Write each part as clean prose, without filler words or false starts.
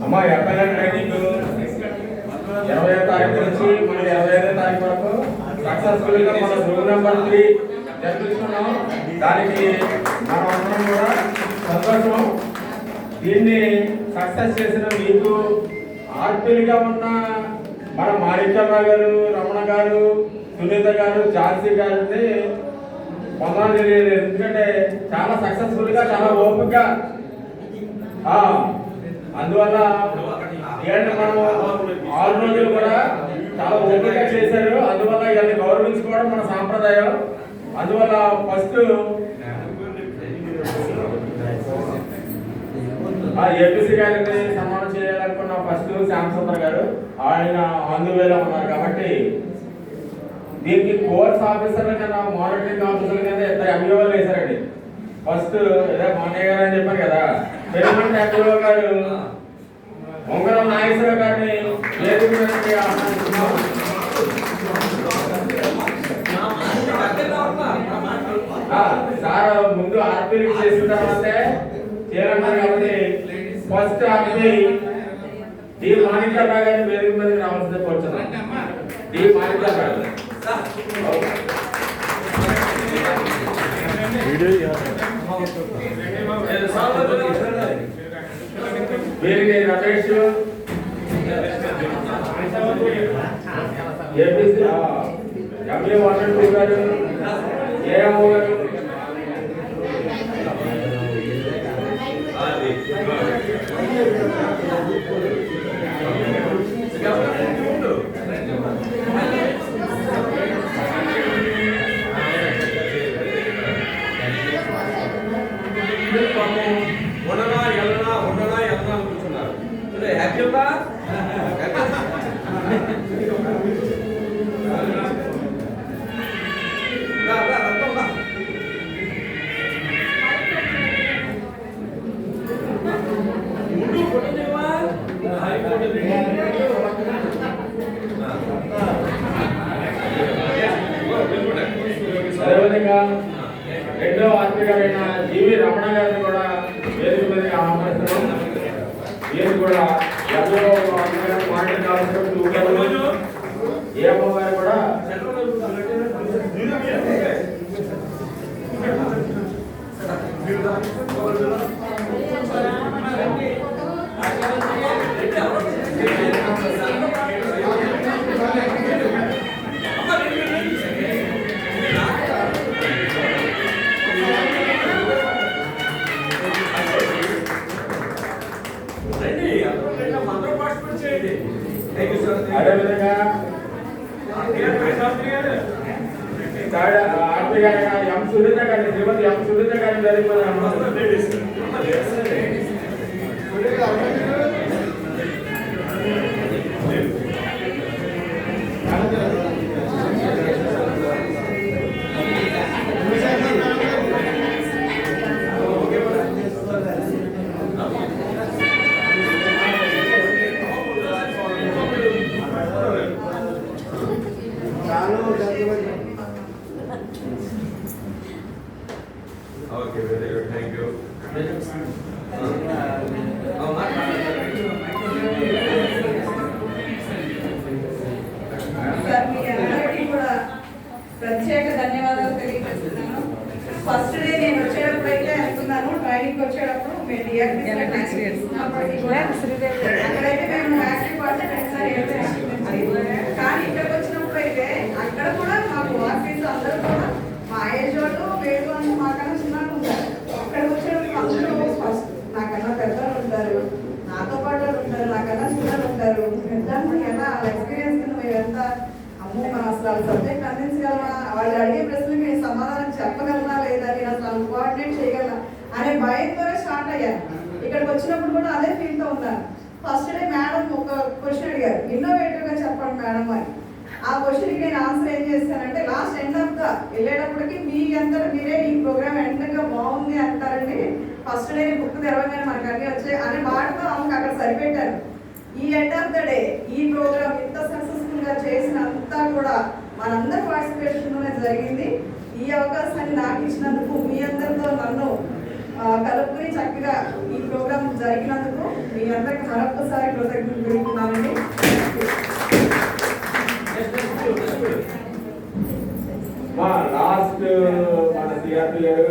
అమ్మా FIR training 20వ తారీఖు నుంచి మనకి 25వ తారీఖు వరకు సక్సెస్ఫుల్ గా మన రూమ్ నెంబర్ 3 జరిపిస్తున్నాం. దానికి మనం అందరం కూడా సంతోషం. దీన్ని సక్సెస్ చేసిన మీకు ఆర్పీలుగా ఉన్న మన మాణిక్యరావు గారు, రమణ గారు, సునీత గారు, ఝాన్సీ గారిని పొందడం తెలియదు. ఎందుకంటే చాలా సక్సెస్ఫుల్ గా చాలా ఓపికగా అందువల్ల మనం 6 రోజులు కూడా చాలా ఓపికగా చేశారు. అందువల్ల ఇవన్నీ గౌరవించుకోవడం మన సాంప్రదాయం. అందువల్ల ఫస్ట్ ఏపీసీ గారిని సన్మానం చేయాలనుకున్న ఫస్ట్ శ్యామసుందర్ గారు, ఆయన అందువేలో ఉన్నారు. కాబట్టి దీనికి కోర్స్ ఆఫీసర్ల కన్నా మానిటరింగ్ ఆఫీసర్ల కింద ఇద్దరు ఎంఈఓలు వేశారండి. ఫస్ట్ ఏదో మానయ్య గారు అని చెప్పారు కదా, పెరుమంట ఎంఈఓ గారు ఉంగరం నాగేశ్వర గారిని వేదిక మీదకి ఆహ్వానిస్తున్నాం. సార్ ముందు ఆర్పీలు చేసిన తర్వాతే చేయాలన్నారు. కాబట్టి ఫస్ట్ ఆర్పీ డి మాణిక్యరావు గారిని వేదిక మీదకి రావాల్సిందే కోరుతున్నాం. డి మాణిక్యరావు గారు వీరికి రమేష్ ఏపీసీ ఎంఏ 1 and 2 గారు, ఏఎంఓ గారు, అదేవిధంగా రెండో ఆర్పీ గారైన జీవి రమణ గారిని కూడా వేదిక మీదకి ఆహ్వానిస్తున్నాం. వీరు కూడా ఏమో గారు కూడా అదేవిధంగా ఆర్పీ గారి ఎం సునీత గారిని, శ్రీమతి ఎం సునీత గారిని జరిగిన Okay, very good. Thank you. ప్రత్యేక ధన్యవాదాలు తెలియజేస్తున్నాను. ఫస్ట్ డే నేను వచ్చేటప్పుడు అయితే అనుకున్నాను, ట్రైనింగ్ వచ్చేటప్పుడు మేము అక్కడైతే మేము యాక్టివ్ పార్టిసిపేట్స్, కానీ ఇక్కడికి వచ్చినప్పుడు అయితే అక్కడ కూడా మాకు ఆఫీస్ అందరూ కూడా మా ఏజ్ వాళ్ళు వేరు అని మాకన్నా చిన్నగా ఉంటారు. అక్కడికి వచ్చినప్పుడు అందరూ ఫస్ట్ నాకన్నా పెద్దలు ఉంటారు, నాతో పాటు ఉంటారు, నాకన్నా చిన్నలు ఉంటారు. పెద్దకన్నా ఎక్స్పీరియన్స్ కింద మేమంతా అమ్మో మనం అసలు సబ్జెక్ట్ అందించగలమా, వాళ్ళు అడిగే ప్రశ్నకి నేను సమాధానం చెప్పగలనా లేదా, నేను అసలు కోఆర్డినేట్ చేయగలనా అనే భయంతోనే స్టార్ట్ అయ్యాను. ఇక్కడికి వచ్చినప్పుడు కూడా అదే ఫీల్తో ఉన్నాను. ఫస్ట్ డే మేడం ఒక క్వశ్చన్ అడిగారు, ఇన్నోవేటివ్గా చెప్పండి మేడం అని. ఆ క్వశ్చన్కి నేను ఆన్సర్ ఏం చేస్తానంటే, లాస్ట్ ఎండ్ ఆఫ్ ద వెళ్ళేటప్పటికి మీ అందరూ మీరే ఈ ప్రోగ్రామ్ ఎండ్గా బాగుంది అంటారండి, ఫస్ట్ డే బుక్ తెరవగానే మనకు అన్నీ వచ్చాయి అనే మాటతో ఆమెకు అక్కడ సరిపెట్టారు. ఈ ఎండ్ ఆఫ్ ద డే ఈ ప్రోగ్రామ్ ఇంత సక్సెస్ఫుల్గా చేసినంతా కూడా మనందరి పార్టిసిపేషన్లోనే జరిగింది. ఈ అవకాశాన్ని నాకు ఇచ్చినందుకు మీ అందరితో నన్ను కలుపుకుని చక్కగా ఈ ప్రోగ్రామ్ జరిగినందుకు మీ అందరికి మరొకసారి కృతజ్ఞతలు తెలుపుతున్నానండి. మా లాస్ట్ మన సిఆర్పి గారు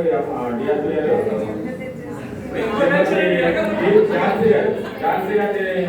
డిఆర్పి గారు ఝాన్సీ గారి ఈ